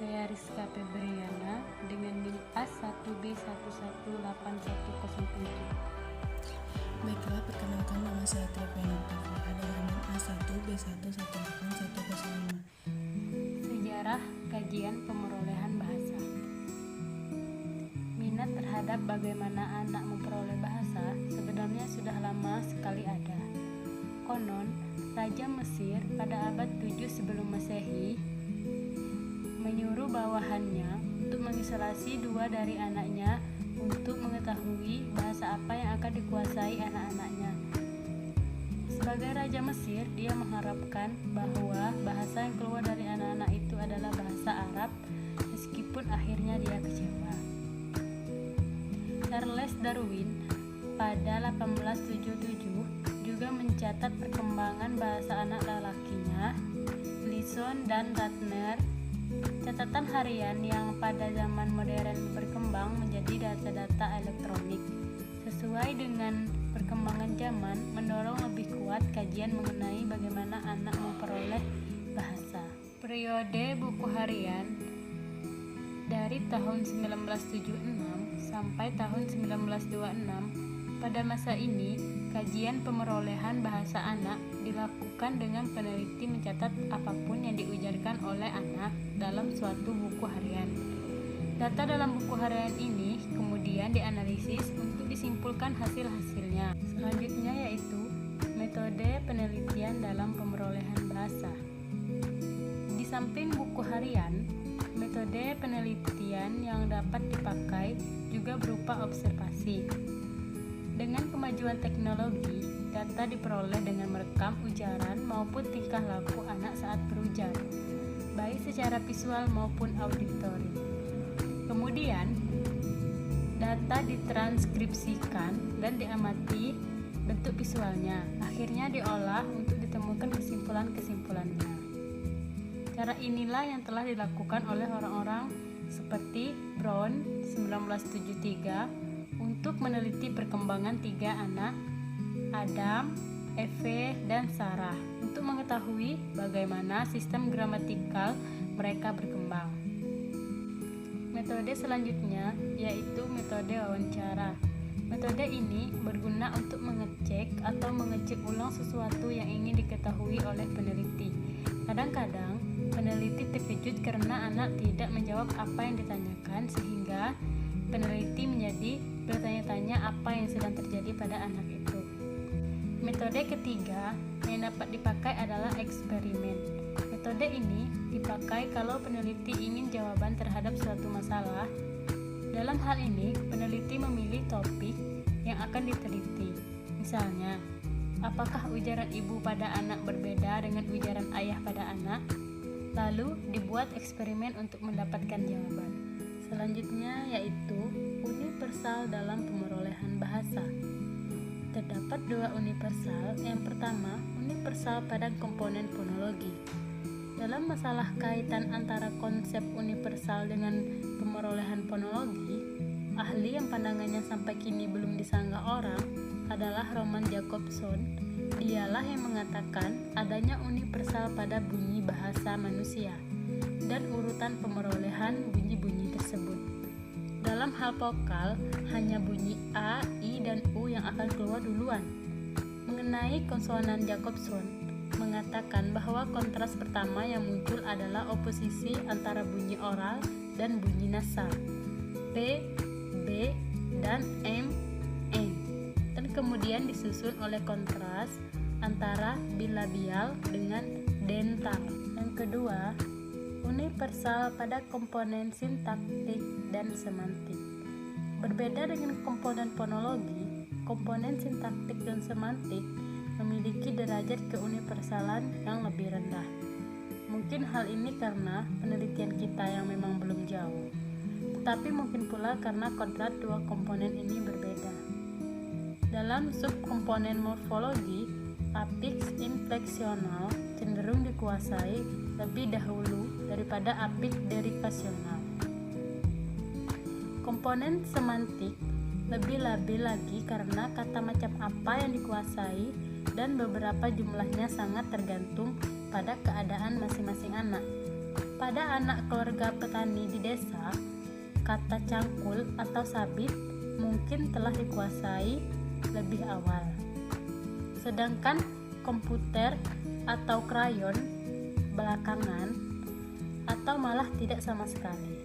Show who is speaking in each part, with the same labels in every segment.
Speaker 1: Saya Rizka Febriana dengan NIM A1B118107.
Speaker 2: Baiklah, perkenalkan nama saya Triviana Putri dengan NIM A1B11810105.
Speaker 1: Sejarah kajian pemerolehan bahasa. Minat terhadap bagaimana anak memperoleh bahasa sebenarnya sudah lama sekali ada. Konon, Raja Mesir pada abad 7 sebelum Masehi menyuruh bawahannya untuk mengisolasi 2 dari anaknya untuk mengetahui bahasa apa yang akan dikuasai anak-anaknya. Sebagai Raja Mesir, dia mengharapkan bahwa bahasa yang keluar dari anak-anak itu adalah bahasa Arab, meskipun akhirnya dia kecewa. Charles Darwin pada 1877 juga mencatat perkembangan bahasa anak lelakinya. Gleason dan Ratner, catatan harian yang pada zaman modern berkembang menjadi data-data elektronik. Sesuai dengan perkembangan zaman, mendorong lebih kuat kajian mengenai bagaimana anak memperoleh bahasa. Periode buku harian dari tahun 1976 sampai tahun 1926. Pada masa ini, kajian pemerolehan bahasa anak dilakukan dengan peneliti mencatat apapun yang diujarkan oleh anak dalam suatu buku harian. Data dalam buku harian ini kemudian dianalisis untuk disimpulkan hasil-hasilnya. Selanjutnya yaitu metode penelitian dalam pemerolehan bahasa. Di samping buku harian, metode penelitian yang dapat dipakai juga berupa observasi. Dengan kemajuan teknologi, data diperoleh dengan merekam ujaran maupun tingkah laku anak saat berujar, baik secara visual maupun auditori. Kemudian, data ditranskripsikan dan diamati bentuk visualnya, akhirnya diolah untuk ditemukan kesimpulan-kesimpulannya. Cara inilah yang telah dilakukan oleh orang-orang seperti Brown 1973 untuk meneliti perkembangan 3 anak, Adam, Eve, dan Sarah, untuk mengetahui bagaimana sistem gramatikal mereka berkembang. Metode selanjutnya yaitu metode wawancara. Metode ini berguna untuk mengecek atau mengecek ulang sesuatu yang ingin diketahui oleh peneliti. Kadang-kadang peneliti terkejut karena anak tidak menjawab apa yang ditanyakan, sehingga peneliti menjadi bertanya-tanya apa yang sedang terjadi pada anak itu. Metode ketiga yang dapat dipakai adalah eksperimen. Metode ini dipakai kalau peneliti ingin jawaban terhadap suatu masalah. Dalam hal ini, peneliti memilih topik yang akan diteliti. Misalnya, apakah ujaran ibu pada anak berbeda dengan ujaran ayah pada anak? Lalu dibuat eksperimen untuk mendapatkan jawaban. Selanjutnya yaitu universal dalam pemerolehan bahasa. Terdapat 2 universal. Yang pertama, universal pada komponen fonologi. Dalam masalah kaitan antara konsep universal dengan pemerolehan fonologi, ahli yang pandangannya sampai kini belum disanggah orang adalah Roman Jakobson. Dialah yang mengatakan adanya universal pada bunyi bahasa manusia dan urutan pemerolehan bunyi-bunyi tersebut. Dalam hal vokal, hanya bunyi A, I, dan U yang akan keluar duluan. Mengenai konsonan, Jakobson mengatakan bahwa kontras pertama yang muncul adalah oposisi antara bunyi oral dan bunyi nasal, P, B, dan M, N, dan kemudian disusul oleh kontras antara bilabial dengan dental. Yang kedua, universal pada komponen sintaktik dan semantik. Berbeda dengan komponen fonologi, komponen sintaktik dan semantik memiliki derajat keuniversalan yang lebih rendah. Mungkin hal ini karena penelitian kita yang memang belum jauh, tetapi mungkin pula karena kodrat 2 komponen ini berbeda. Dalam subkomponen morfologi, afiks infleksional cenderung dikuasai lebih dahulu daripada afiks derivasional. Komponen semantik lebih labil lagi karena kata macam apa yang dikuasai dan beberapa jumlahnya sangat tergantung pada keadaan masing-masing anak. Pada anak keluarga petani di desa, kata cangkul atau sabit mungkin telah dikuasai lebih awal. Sedangkan komputer atau krayon belakangan atau malah tidak sama sekali.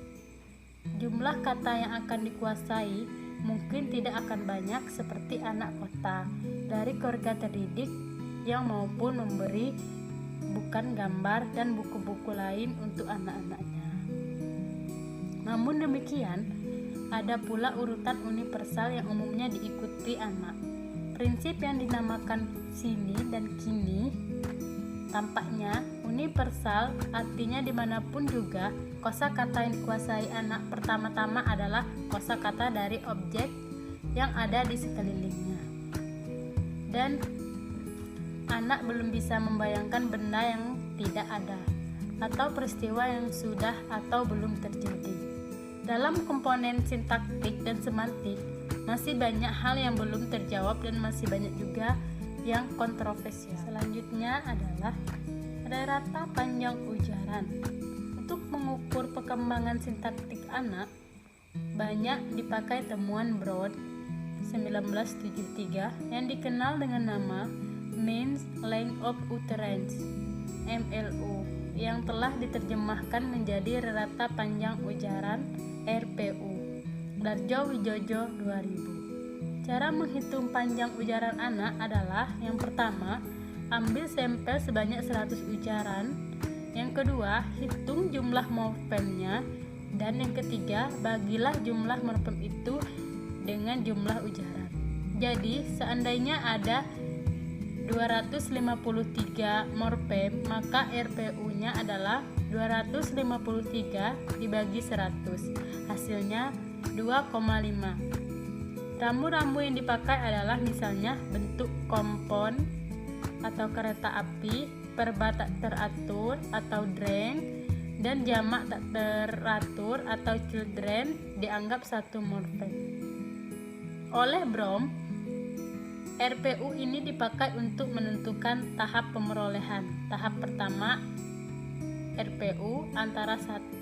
Speaker 1: Jumlah kata yang akan dikuasai mungkin tidak akan banyak seperti anak kota dari keluarga terdidik yang maupun memberi bukan gambar dan buku-buku lain untuk anak-anaknya. Namun demikian, ada pula urutan universal yang umumnya diikuti anak. Prinsip yang dinamakan sini dan kini tampaknya universal, artinya dimanapun juga kosakata yang dikuasai anak pertama-tama adalah kosakata dari objek yang ada di sekelilingnya. Dan anak belum bisa membayangkan benda yang tidak ada atau peristiwa yang sudah atau belum terjadi. Dalam komponen sintaktik dan semantik masih banyak hal yang belum terjawab dan masih banyak juga yang kontroversial. Selanjutnya adalah ada rata panjang ujaran. Untuk mengukur perkembangan sintaktik anak, banyak dipakai temuan Broad 1973 yang dikenal dengan nama Mean Length of Utterance (MLU) yang telah diterjemahkan menjadi rata panjang ujaran (RPU) Darjo Wijojo 2000. Cara menghitung panjang ujaran anak adalah: yang pertama, ambil sampel sebanyak 100 ujaran. Yang kedua, hitung jumlah morfemnya. Dan yang ketiga, bagilah jumlah morfem itu dengan jumlah ujaran. Jadi, seandainya ada 253 morfem, maka RPU-nya adalah 253 dibagi 100. Hasilnya 2,5. Rambu-rambu yang dipakai adalah misalnya bentuk kompon atau kereta api, verba tak teratur atau drank, dan jamak tak teratur atau children dianggap satu morfem. Oleh Bloom, RPU ini dipakai untuk menentukan tahap pemerolehan. Tahap pertama RPU antara 1,0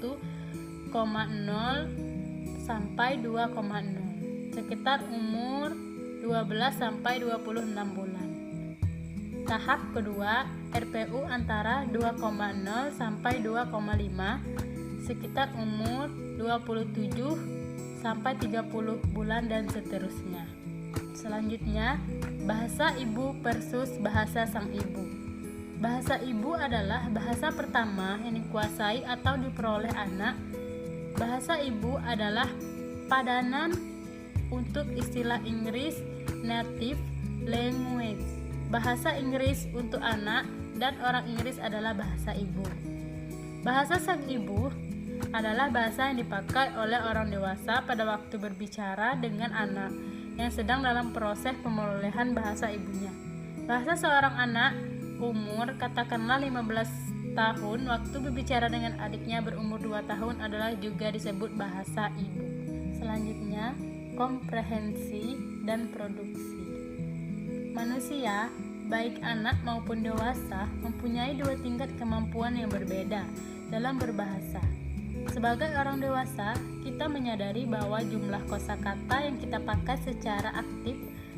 Speaker 1: sampai 2,0, sekitar umur 12 sampai 26 bulan. Tahap kedua RPU antara 2,0 sampai 2,5, sekitar umur 27 sampai 30 bulan dan seterusnya. Selanjutnya, bahasa ibu versus bahasa sang ibu. Bahasa ibu adalah bahasa pertama yang dikuasai atau diperoleh anak. Bahasa ibu adalah padanan untuk istilah Inggris native language. Bahasa Inggris untuk anak dan orang Inggris adalah bahasa ibu. Bahasa sang ibu adalah bahasa yang dipakai oleh orang dewasa pada waktu berbicara dengan anak yang sedang dalam proses pemulihan bahasa ibunya. Bahasa seorang anak umur katakanlah 15 tahun waktu berbicara dengan adiknya berumur 2 tahun adalah juga disebut bahasa ibu. Selanjutnya, komprehensi dan produksi. Manusia, baik anak maupun dewasa, mempunyai 2 tingkat kemampuan yang berbeda dalam berbahasa. Sebagai orang dewasa, kita menyadari bahwa jumlah kosakata yang kita pakai secara aktif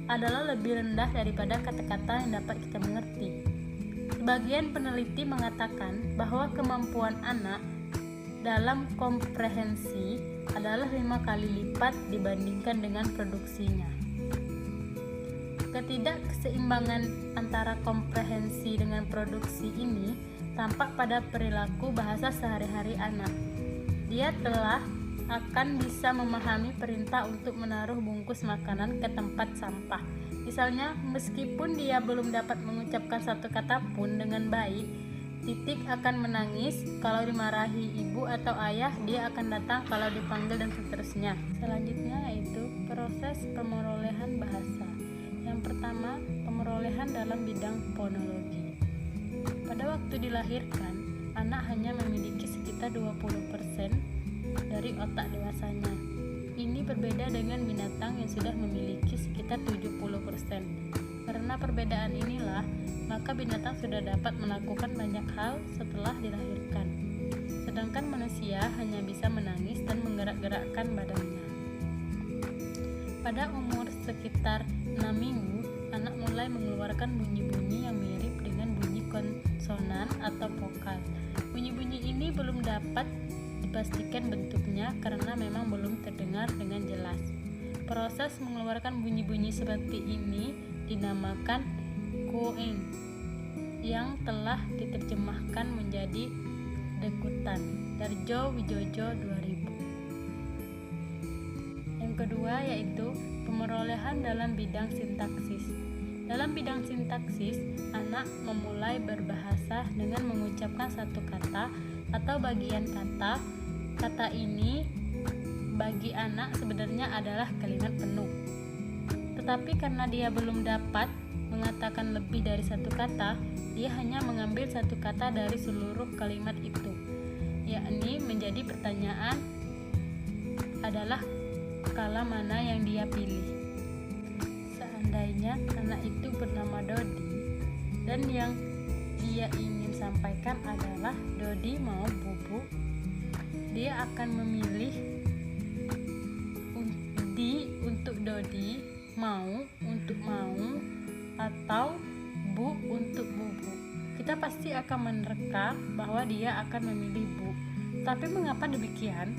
Speaker 1: adalah lebih rendah daripada kata-kata yang dapat kita mengerti. Sebagian peneliti mengatakan bahwa kemampuan anak dalam komprehensi adalah 5 kali lipat dibandingkan dengan produksinya. Ketidakseimbangan antara komprehensi dengan produksi ini tampak pada perilaku bahasa sehari-hari anak. Dia telah akan bisa memahami perintah untuk menaruh bungkus makanan ke tempat sampah. Misalnya, meskipun dia belum dapat mengucapkan satu kata pun dengan baik, Titik akan menangis kalau dimarahi ibu atau ayah, dia akan datang kalau dipanggil dan seterusnya. Selanjutnya yaitu proses pemerolehan bahasa. Yang pertama, pemerolehan dalam bidang fonologi. Pada waktu dilahirkan, anak hanya memiliki sekitar 20% dari otak dewasanya. Ini berbeda dengan binatang yang sudah memiliki sekitar 70%. Karena perbedaan inilah, maka binatang sudah dapat melakukan banyak hal setelah dilahirkan. sedangkan manusia hanya bisa menangis dan menggerak-gerakkan badannya. Pada umur sekitar 6 minggu, anak mulai mengeluarkan bunyi-bunyi yang mirip dengan bunyi konsonan atau vokal. Bunyi-bunyi ini belum dapat dipastikan bentuknya karena memang belum terdengar dengan jelas. Proses mengeluarkan bunyi-bunyi seperti ini dinamakan cooing, yang telah diterjemahkan menjadi degutan dari Joe Wijojo 2000. Yang kedua yaitu pemerolehan dalam bidang sintaksis. Dalam bidang sintaksis, anak memulai berbahasa dengan mengucapkan satu kata atau bagian kata. Kata ini bagi anak sebenarnya adalah kalimat penuh. Tetapi karena dia belum dapat mengatakan lebih dari satu kata, dia hanya mengambil satu kata dari seluruh kalimat itu, yakni menjadi pertanyaan adalah kala mana yang dia pilih. Seandainya anak itu bernama Dodi dan yang dia ingin sampaikan adalah Dodi mau bubuk, dia akan memilih di untuk Dodi, mau untuk mau, atau bu untuk bubuk. Kita pasti akan menerka bahwa dia akan memilih bu. Tapi mengapa demikian?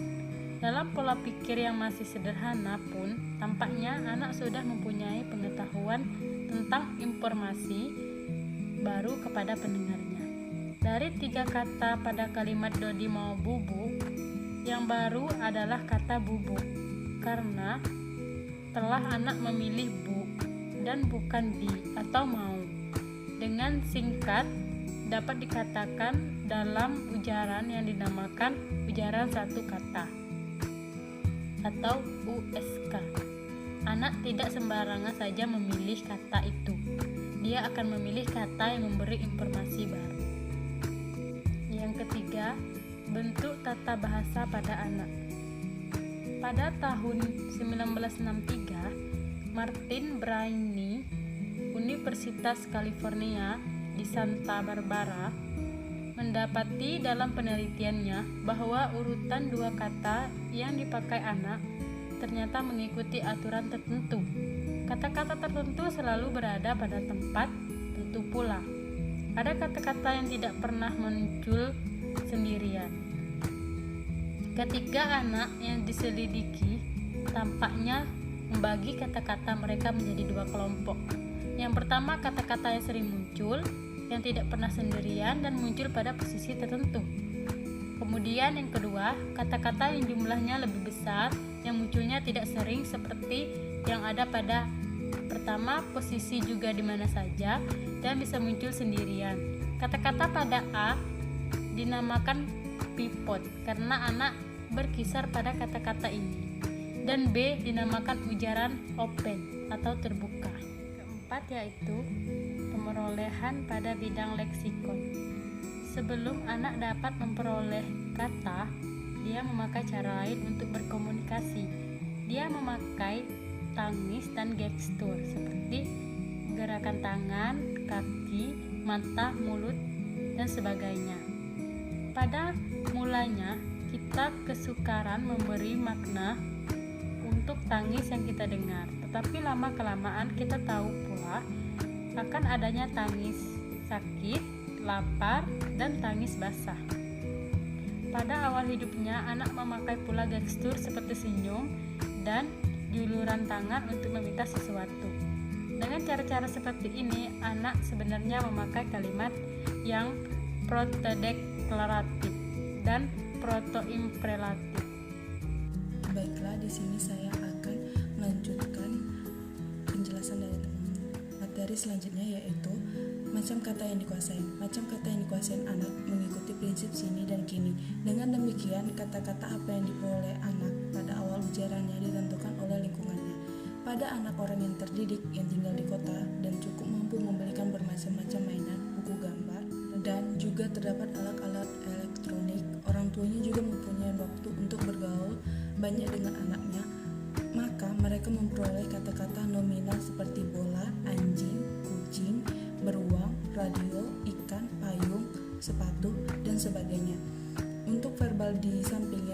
Speaker 1: Dalam pola pikir yang masih sederhana pun, tampaknya anak sudah mempunyai pengetahuan tentang informasi baru kepada pendengarnya. Dari 3 kata pada kalimat Dodi mau bubuk, yang baru adalah kata bubuk, karena telah anak memilih bu dan bukan di atau mau. Dengan singkat, dapat dikatakan dalam ujaran yang dinamakan ujaran satu kata atau USK, anak tidak sembarangan saja memilih kata itu. Dia akan memilih kata yang memberi informasi baru. Yang ketiga, bentuk tata bahasa pada anak. Pada tahun 1963, Martin Brainy, Universitas California di Santa Barbara, mendapati dalam penelitiannya bahwa urutan 2 kata yang dipakai anak ternyata mengikuti aturan tertentu. Kata-kata tertentu selalu berada pada tempat tertentu pula. Ada kata-kata yang tidak pernah muncul sendirian. Ketiga anak yang diselidiki tampaknya membagi kata-kata mereka menjadi 2 kelompok. Yang pertama, kata-kata yang sering muncul, yang tidak pernah sendirian dan muncul pada posisi tertentu. Kemudian yang kedua, kata-kata yang jumlahnya lebih besar, yang munculnya tidak sering seperti yang ada pada pertama, posisi juga di mana saja, dan bisa muncul sendirian. Kata-kata pada A dinamakan pivot karena anak berkisar pada kata-kata ini, dan B dinamakan ujaran open atau terbuka. Keempat yaitu pemerolehan pada bidang leksikon. Sebelum anak dapat memperoleh kata, dia memakai cara lain untuk berkomunikasi. Dia memakai tangis dan gestur seperti gerakan tangan, kaki, mata, mulut, dan sebagainya. Pada mulanya, kita kesukaran memberi makna untuk tangis yang kita dengar, tetapi lama-kelamaan kita tahu pula akan adanya tangis sakit, lapar, dan tangis basah. Pada awal hidupnya, anak memakai pula gestur seperti senyum dan juluran tangan untuk meminta sesuatu. Dengan cara-cara seperti ini, anak sebenarnya memakai kalimat yang protodeklaratif dan protoimprelatif.
Speaker 2: Baiklah, di sini saya akan melanjutkan penjelasan dari materi selanjutnya, yaitu macam kata yang dikuasai. Macam kata yang dikuasai anak mengikuti prinsip sini dan kini. Dengan demikian, kata-kata apa yang diperoleh anak pada awal ujarannya ditentukan oleh lingkungannya. Pada anak orang yang terdidik yang tinggal di kota dan cukup mampu membelikan bermacam-macam mainan, buku gambar, dan juga terdapat alat-alat elektronik, orang tuanya juga mempunyai waktu untuk bergaul banyak dengan anaknya, maka mereka memperoleh kata-kata nominal seperti bola, anjing, kucing, beruang, radio, ikan, payung, sepatu, dan sebagainya. Bentuk verbal di samping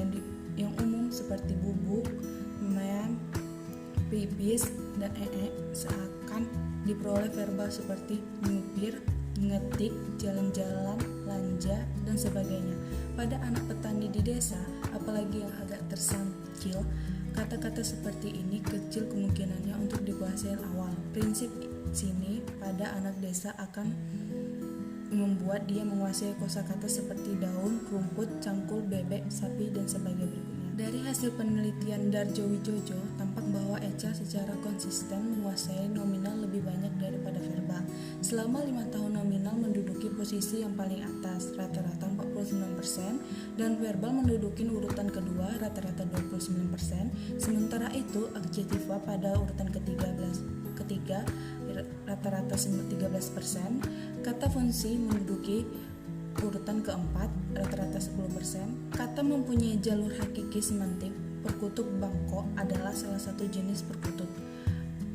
Speaker 2: yang umum seperti bubuk, mem, pipis, dan seakan diperoleh verbal seperti nyupir, ngetik, jalan-jalan, lanja, dan sebagainya. Pada anak petani di desa, apalagi yang agak tersancil, kata-kata seperti ini kecil kemungkinannya untuk dikuasai awal. Prinsip sini pada anak desa akan membuat dia menguasai kosakata seperti daun, rumput, cangkul, bebek, sapi, dan sebagainya berikutnya. Dari hasil penelitian Darjo Wijojo, tampak bahwa Echa secara konsisten menguasai nominal lebih banyak daripada verbal. Selama 5 tahun nominal menduduki posisi yang paling atas, rata-rata 49%, dan verbal menduduki urutan kedua, rata-rata 29%. Sementara itu, adjektiva pada urutan ketiga, rata-rata 13%. Kata fungsi menduduki urutan keempat, rata-rata 10%. Kata mempunyai jalur hakiki semantik. Perkutut bangkok adalah salah satu jenis perkutut,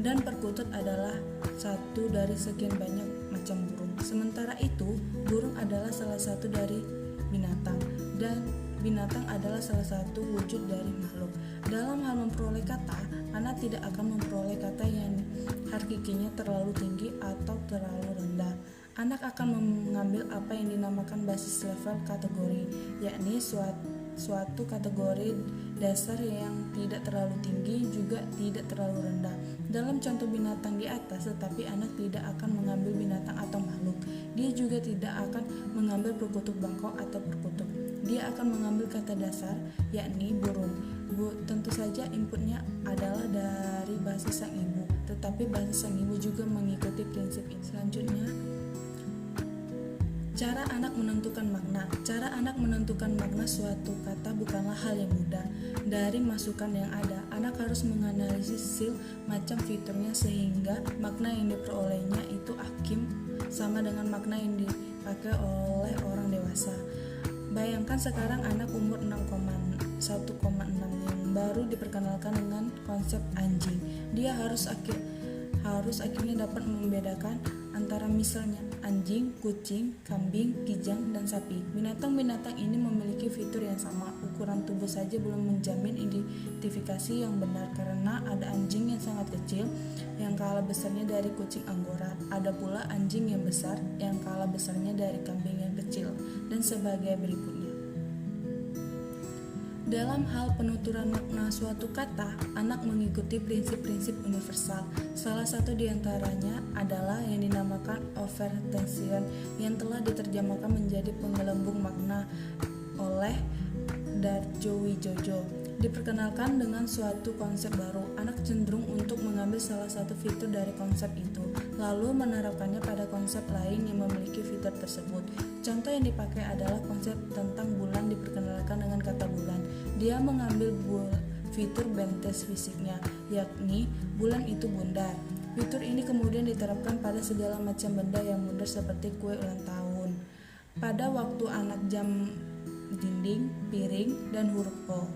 Speaker 2: dan perkutut adalah satu dari sekian banyak macam burung. Sementara itu, burung adalah salah satu dari binatang, dan binatang adalah salah satu wujud dari makhluk. Dalam hal memperoleh kata, anak tidak akan memperoleh kata yang hakikinya terlalu tinggi atau terlalu rendah. Anak akan mengambil apa yang dinamakan basis level kategori, yakni suatu kategori dasar yang tidak terlalu tinggi juga tidak terlalu rendah. Dalam contoh binatang di atas, tetapi anak tidak akan mengambil binatang atau makhluk. Dia juga tidak akan mengambil perkutut bangkok atau perkutut. Dia akan mengambil kata dasar, yakni burung. Tentu saja inputnya adalah dari bahasa sang ibu, tetapi bahasa sang ibu juga mengikuti prinsip ini. Selanjutnya, cara anak menentukan makna. Cara anak menentukan makna suatu kata bukanlah hal yang mudah. Dari masukan yang ada, anak harus menganalisis macam fiturnya sehingga makna yang diperolehnya itu hakim sama dengan makna yang dipakai oleh orang dewasa. Bayangkan sekarang anak umur 1,6 yang baru diperkenalkan dengan konsep anjing. Dia harus akhirnya dapat membedakan antara misalnya anjing, kucing, kambing, kijang, dan sapi. Binatang-binatang ini memiliki fitur yang sama. Ukuran tubuh saja belum menjamin identifikasi yang benar, karena ada anjing yang sangat kecil yang kalah besarnya dari kucing Anggora. Ada pula anjing yang besar yang kalah besarnya dari kambing yang kecil, dan sebagai berikutnya. Dalam hal penuturan makna suatu kata, anak mengikuti prinsip-prinsip universal. Salah satu di antaranya adalah yang dinamakan overtension, yang telah diterjemahkan menjadi penggelembung makna oleh Darjo Wijojo. Diperkenalkan dengan suatu konsep baru, anak cenderung untuk mengambil salah satu fitur dari konsep itu, lalu menerapkannya pada konsep lain yang memiliki fitur tersebut. Contoh yang dipakai adalah konsep tentang bulan diperkenalkan dengan kata bulan. Dia mengambil fitur bentes fisiknya, yakni bulan itu bundar. Fitur ini kemudian diterapkan pada segala macam benda yang bundar seperti kue ulang tahun. Pada waktu anak jam dinding, piring, dan huruf O.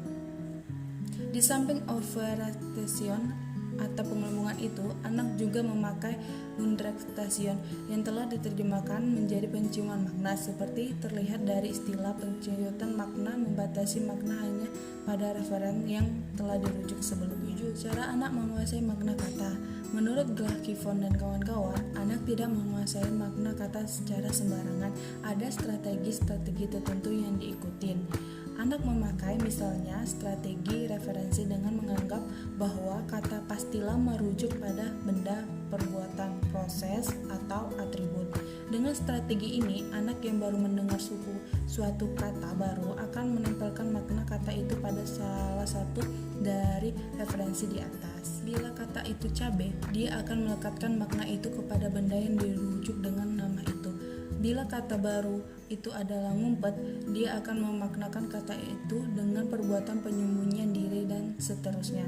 Speaker 2: Di samping overtension atau pengelembungan itu, anak juga memakai undertension yang telah diterjemahkan menjadi penciuman makna, seperti terlihat dari istilah penciutan makna membatasi makna hanya pada referen yang telah dirujuk sebelumnya. Cara anak menguasai makna kata. Menurut Glakivon dan kawan-kawan, anak tidak menguasai makna kata secara sembarangan. Ada strategi-strategi tertentu yang diikutin. Anak memakai misalnya strategi referensi dengan menganggap bahwa kata pastilah merujuk pada benda, perbuatan, proses, atau atribut. Dengan strategi ini, anak yang baru mendengar suatu kata baru akan menempelkan makna kata itu pada salah satu dari referensi di atas. Bila kata itu cabai, dia akan melekatkan makna itu kepada benda yang dirujuk dengan nama itu. Bila kata baru itu adalah ngumpet, dia akan memaknakan kata itu dengan perbuatan penyembunyian diri dan seterusnya.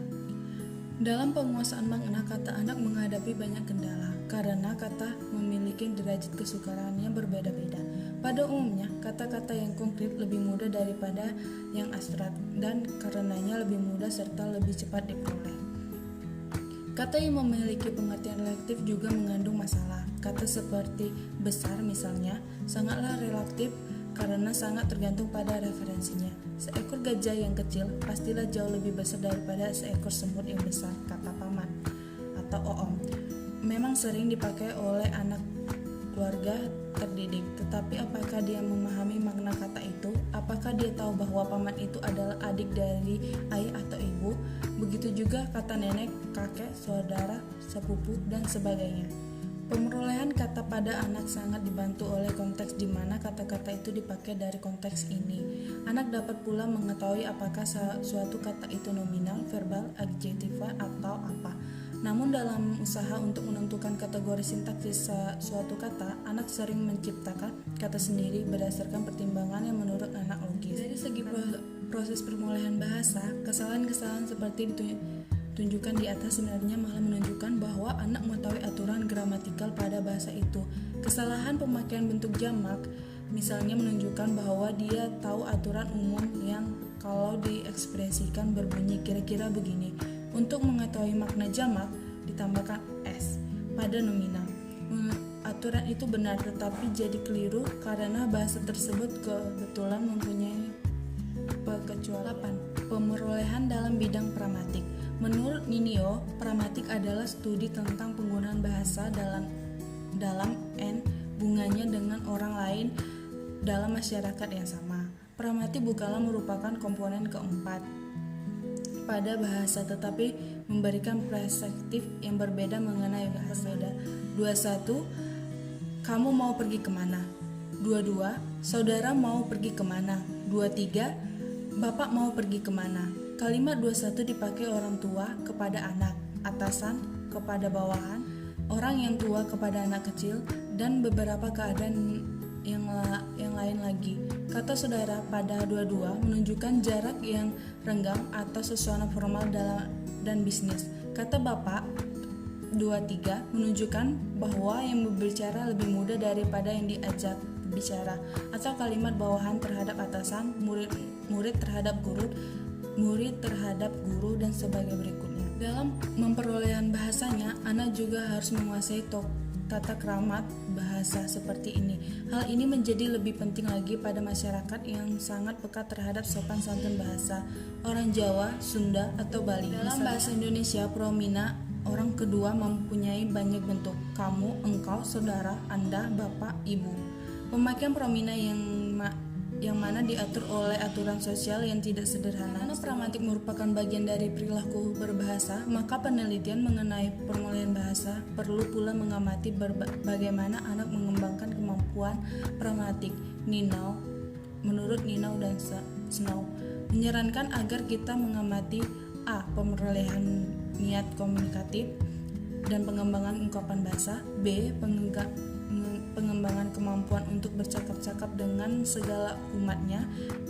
Speaker 2: Dalam penguasaan makna, kata anak menghadapi banyak kendala karena kata memiliki derajat kesukaran yang berbeda-beda. Pada umumnya, kata-kata yang konkret lebih mudah daripada yang abstrak dan karenanya lebih mudah serta lebih cepat diperoleh. Kata yang memiliki pengertian relatif juga mengandung masalah. Kata seperti besar misalnya sangatlah relatif karena sangat tergantung pada referensinya. Seekor gajah yang kecil pastilah jauh lebih besar daripada seekor semut yang besar, kata paman atau oom. Memang sering dipakai oleh anak keluarga terdidik, tetapi apakah dia memahami makna kata itu? Apakah dia tahu bahwa paman itu adalah adik dari ayah atau ibu? Begitu juga kata nenek, kakek, saudara, sepupu, dan sebagainya. Pemerolehan kata pada anak sangat dibantu oleh konteks di mana kata-kata itu dipakai dari konteks ini. Anak dapat pula mengetahui apakah suatu kata itu nominal, verbal, adjektiva, atau apa. Namun dalam usaha untuk menentukan kategori sintaksis suatu kata, anak sering menciptakan kata sendiri berdasarkan pertimbangan yang menurut anak logis. Dari segi proses pemulihan bahasa, kesalahan-kesalahan seperti ditunjukkan di atas sebenarnya malah menunjukkan bahwa anak mengetahui aturan gramatikal pada bahasa itu. Kesalahan pemakaian bentuk jamak misalnya menunjukkan bahwa dia tahu aturan umum yang kalau diekspresikan berbunyi kira-kira begini. Untuk mengetahui makna jamak, ditambahkan s pada nominal. Aturan itu benar tetapi jadi keliru karena bahasa tersebut kebetulan mempunyai pengecualian. Pemerolehan dalam bidang pragmatik. Menurut Ninio, pragmatik adalah studi tentang penggunaan bahasa dalam N hubungannya dengan orang lain dalam masyarakat yang sama. Pragmatik bukanlah merupakan komponen keempat pada bahasa, tetapi memberikan perspektif yang berbeda mengenai bahasa. 21. Kamu mau pergi kemana? 22. Saudara mau pergi kemana? 23. Bapak mau pergi kemana? Kalimat 21 dipakai orang tua kepada anak, atasan kepada bawahan, orang yang tua kepada anak kecil, dan beberapa keadaan yang lain lagi. Kata saudara pada 22 menunjukkan jarak yang renggang atau suasana formal dan bisnis. Kata bapak 23 menunjukkan bahwa yang berbicara lebih mudah daripada yang diajak berbicara. Atau kalimat bawahan terhadap atasan, murid terhadap guru dan sebagai berikutnya. Dalam memperolehan bahasanya, anak juga harus menguasai tata kramat bahasa seperti ini. Hal ini menjadi lebih penting lagi pada masyarakat yang sangat peka terhadap sopan santun bahasa orang Jawa, Sunda, atau Bali. Dalam bahasa Indonesia, promina orang kedua mempunyai banyak bentuk: kamu, engkau, saudara, anda, bapak, ibu. Pemakaian promina yang mana diatur oleh aturan sosial yang tidak sederhana. Karena pragmatik merupakan bagian dari perilaku berbahasa, maka penelitian mengenai pemulihan bahasa perlu pula mengamati bagaimana anak mengembangkan kemampuan pragmatik. Menurut Ninau dan Snow menyarankan agar kita mengamati a. pemerolehan niat komunikatif dan pengembangan ungkapan bahasa, b. pengembangan kemampuan untuk bercakap-cakap dengan segala umatnya,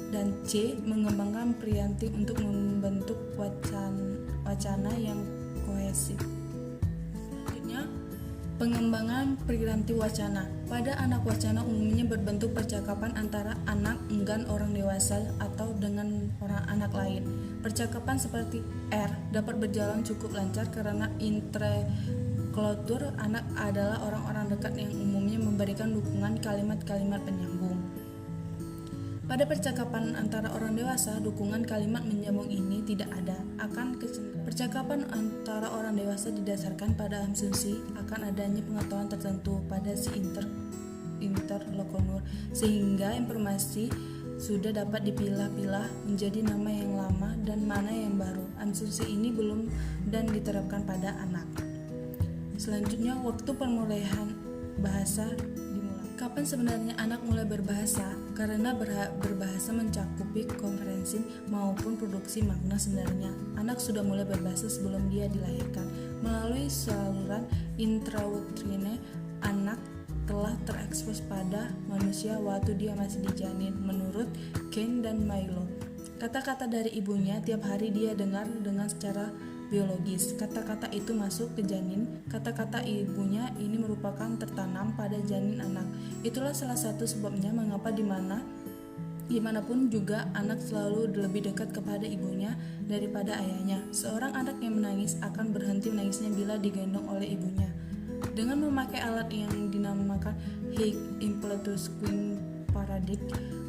Speaker 2: dan C. mengembangkan perianti untuk membentuk wacana yang kohesif. Selanjutnya, pengembangan perianti wacana. Pada anak, wacana umumnya berbentuk percakapan antara anak, enggan orang dewasa, atau dengan orang anak lain. Percakapan seperti R dapat berjalan cukup lancar karena interlokutor anak adalah orang-orang dekat yang umumnya memberikan dukungan kalimat-kalimat penyambung. Pada percakapan antara orang dewasa, dukungan kalimat menyambung ini tidak ada. Percakapan antara orang dewasa didasarkan pada asumsi akan adanya pengetahuan tertentu pada si interlokutor, sehingga informasi sudah dapat dipilah-pilah menjadi nama yang lama dan mana yang baru. Asumsi ini belum dan diterapkan pada anak. Selanjutnya, waktu pemulihan bahasa dimulai. Kapan sebenarnya anak mulai berbahasa? Karena berbahasa mencakupi konferensi maupun produksi makna. Sebenarnya anak sudah mulai berbahasa sebelum dia dilahirkan. Melalui saluran intrauterine, anak telah terekspos pada manusia waktu dia masih di janin. Menurut Kane dan Milo, kata-kata dari ibunya tiap hari dia dengar dengan secara biologis. Kata-kata itu masuk ke janin. Kata-kata ibunya ini merupakan tertanam pada janin anak. Itulah salah satu sebabnya mengapa dimanapun juga anak selalu lebih dekat kepada ibunya daripada ayahnya. Seorang anak yang menangis akan berhenti menangisnya bila digendong oleh ibunya. Dengan memakai alat yang dinamakan High Impulse Swing Paradigm,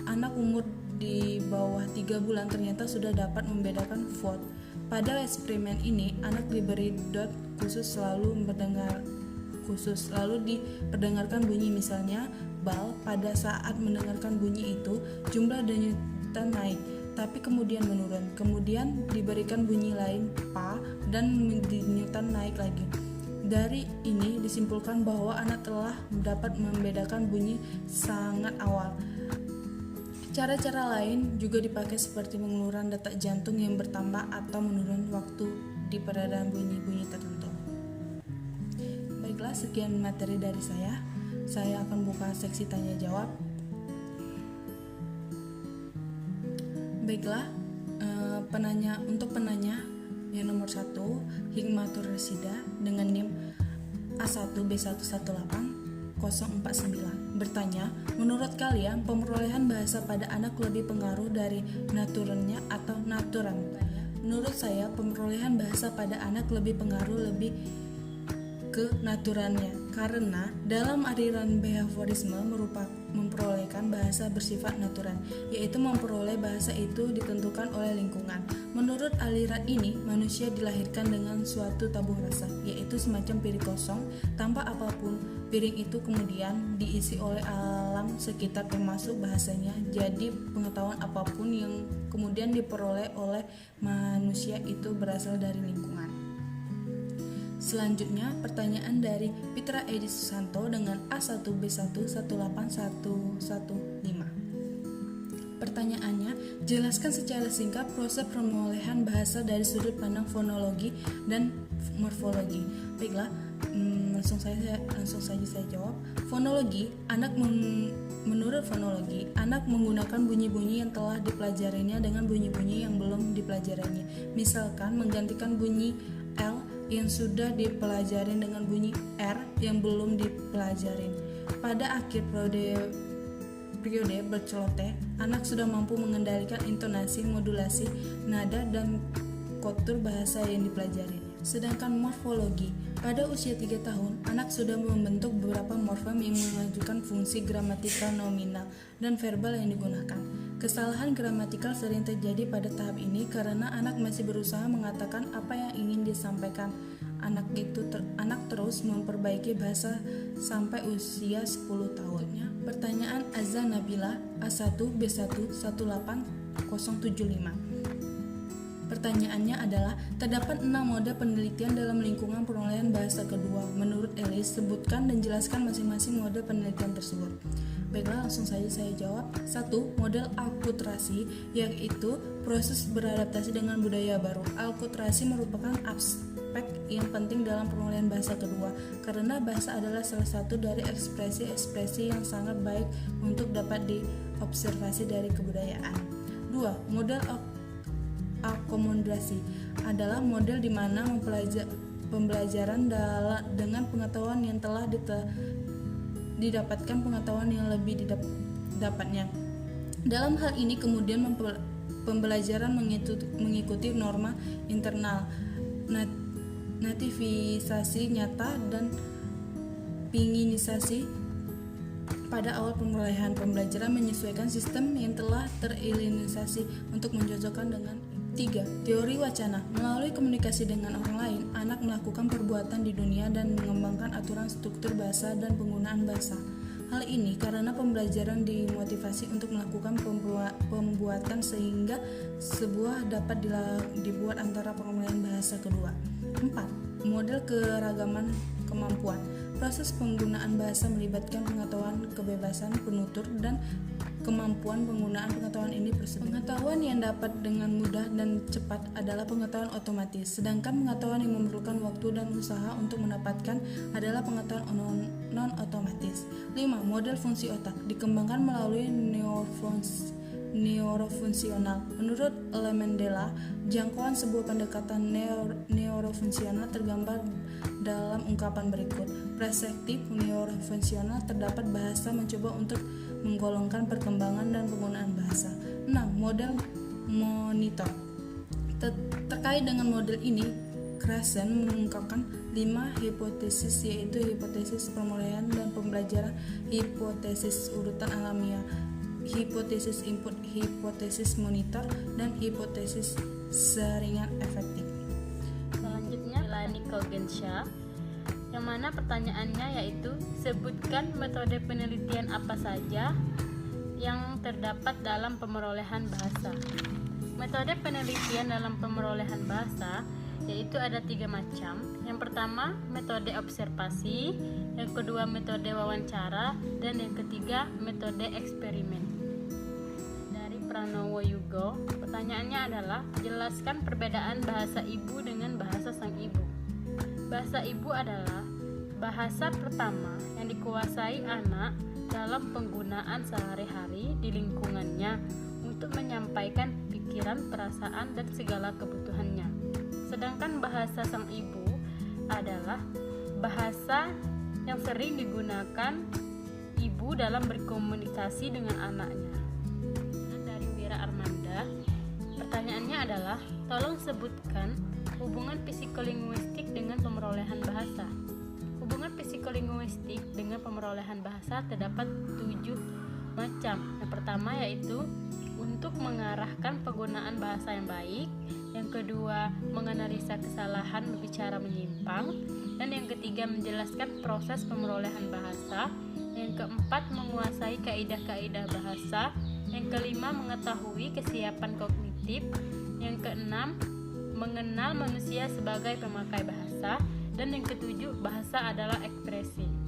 Speaker 2: Anak umur di bawah 3 bulan ternyata sudah dapat membedakan vote. Pada eksperimen ini, anak diberi dot khusus lalu diperdengarkan bunyi, misalnya bal. Pada saat mendengarkan bunyi itu, jumlah denyutan naik, tapi kemudian menurun. Kemudian diberikan bunyi lain, pa, dan denyutan naik lagi. Dari ini disimpulkan bahwa anak telah dapat membedakan bunyi sangat awal. Cara-cara lain juga dipakai seperti pengururan detak jantung yang bertambah atau menurun waktu di peredaran bunyi-bunyi tertentu. Baiklah, sekian materi dari saya. Saya akan buka seksi tanya jawab. Baiklah, untuk penanya yang nomor 1, Hikmatur Resida dengan NIM A1B118049 bertanya, menurut kalian pemrolehan bahasa pada anak lebih pengaruh dari naturalnya atau naturan? Menurut saya pemrolehan bahasa pada anak lebih ke naturalnya, karena dalam aliran behaviorisme memperolehkan bahasa bersifat natural, yaitu memperoleh bahasa itu ditentukan oleh lingkungan. Menurut aliran ini, manusia dilahirkan dengan suatu tabung rasa, yaitu semacam piring kosong tanpa apapun. Piring itu kemudian diisi oleh alam sekitar termasuk bahasanya. Jadi pengetahuan apapun yang kemudian diperoleh oleh manusia itu berasal dari lingkungan. Selanjutnya, pertanyaan dari Pitra Edi Susanto dengan A1B118115. Pertanyaannya, jelaskan secara singkat proses perolehan bahasa dari sudut pandang fonologi dan morfologi. Baiklah, langsung saja saya jawab. Menurut fonologi, anak menggunakan bunyi-bunyi yang telah dipelajarinya dengan bunyi-bunyi yang belum dipelajarinya. Misalkan menggantikan bunyi L yang sudah dipelajarin dengan bunyi R yang belum dipelajarin. Pada akhir periode berceloteh, anak sudah mampu mengendalikan intonasi, modulasi, nada, dan kontur bahasa yang dipelajari. Sedangkan morfologi, pada usia 3 tahun, anak sudah membentuk beberapa morfem yang mengajukan fungsi gramatikal nominal dan verbal yang digunakan. Kesalahan gramatikal sering terjadi pada tahap ini karena anak masih berusaha mengatakan apa yang ingin disampaikan. Anak terus memperbaiki bahasa sampai usia 10 tahunnya. Pertanyaan Azza Nabila A1B118075. Pertanyaannya adalah, terdapat 6 mode penelitian dalam lingkungan perolehan bahasa kedua. Menurut Ellis, sebutkan dan jelaskan masing-masing mode penelitian tersebut. Baiklah, langsung saja saya jawab. 1. Model alkulturasi, yaitu proses beradaptasi dengan budaya baru. Alkulturasi merupakan aspek yang penting dalam perolehan bahasa kedua, karena bahasa adalah salah satu dari ekspresi-ekspresi yang sangat baik untuk dapat diobservasi dari kebudayaan. 2. Model akomodasi adalah model di mana pembelajaran dengan pengetahuan yang telah didapatkan pengetahuan yang lebih didapatnya. Dalam hal ini kemudian pembelajaran mengikuti norma internal, nativisasi nyata, dan pinginisasi. Pada awal perolehan, pembelajaran menyesuaikan sistem yang telah tereliminasi untuk mencocokkan dengan. 3. Teori wacana. Melalui komunikasi dengan orang lain, anak melakukan perbuatan di dunia dan mengembangkan aturan struktur bahasa dan penggunaan bahasa. Hal ini karena pembelajaran dimotivasi untuk melakukan pembuatan sehingga sebuah dapat dibuat antara perolehan bahasa kedua. 4. Model keragaman kemampuan. Proses penggunaan bahasa melibatkan pengetahuan kebebasan penutur dan kemampuan penggunaan pengetahuan ini bersebut. Pengetahuan yang dapat dengan mudah dan cepat adalah pengetahuan otomatis, sedangkan pengetahuan yang memerlukan waktu dan usaha untuk mendapatkan adalah pengetahuan non-otomatis. 5. Model fungsi otak dikembangkan melalui neurofungsional. Menurut Lemendela, jangkauan sebuah pendekatan neurofungsional tergambar dalam ungkapan berikut. Perspektif neurofungsional terdapat bahasa mencoba untuk menggolongkan perkembangan dan penggunaan bahasa. 6. Model monitor. Terkait dengan model ini, Krashen mengungkapkan 5 hipotesis, yaitu hipotesis perolehan dan pembelajaran, hipotesis urutan alamiah, hipotesis input, hipotesis monitor, dan hipotesis jaringan efektif.
Speaker 1: Selanjutnya Melanie Kogensha, yang mana pertanyaannya yaitu sebutkan metode penelitian apa saja yang terdapat dalam pemerolehan bahasa. Metode penelitian dalam pemerolehan bahasa yaitu ada 3 macam. Yang pertama metode observasi, yang kedua metode wawancara, dan yang ketiga metode eksperimen. Dari Pranowo Yugo, pertanyaannya adalah jelaskan perbedaan bahasa ibu dengan bahasa sang ibu. Bahasa ibu adalah bahasa pertama yang dikuasai anak dalam penggunaan sehari-hari di lingkungannya untuk menyampaikan pikiran, perasaan, dan segala kebutuhannya. Sedangkan bahasa sang ibu adalah bahasa yang sering digunakan ibu dalam berkomunikasi dengan anaknya. Dari Wira Armanda, pertanyaannya adalah tolong sebutkan hubungan psikolinguistik dengan pemerolehan bahasa. Hubungan psikolinguistik dengan pemerolehan bahasa terdapat 7 macam. Yang pertama yaitu untuk mengarahkan penggunaan bahasa yang baik, yang kedua menganalisa kesalahan berbicara menyimpang, dan yang ketiga menjelaskan proses pemerolehan bahasa, yang keempat menguasai kaidah-kaidah bahasa, yang kelima mengetahui kesiapan kognitif, yang keenam mengenal manusia sebagai pemakai bahasa, dan yang ketujuh bahasa adalah ekspresi.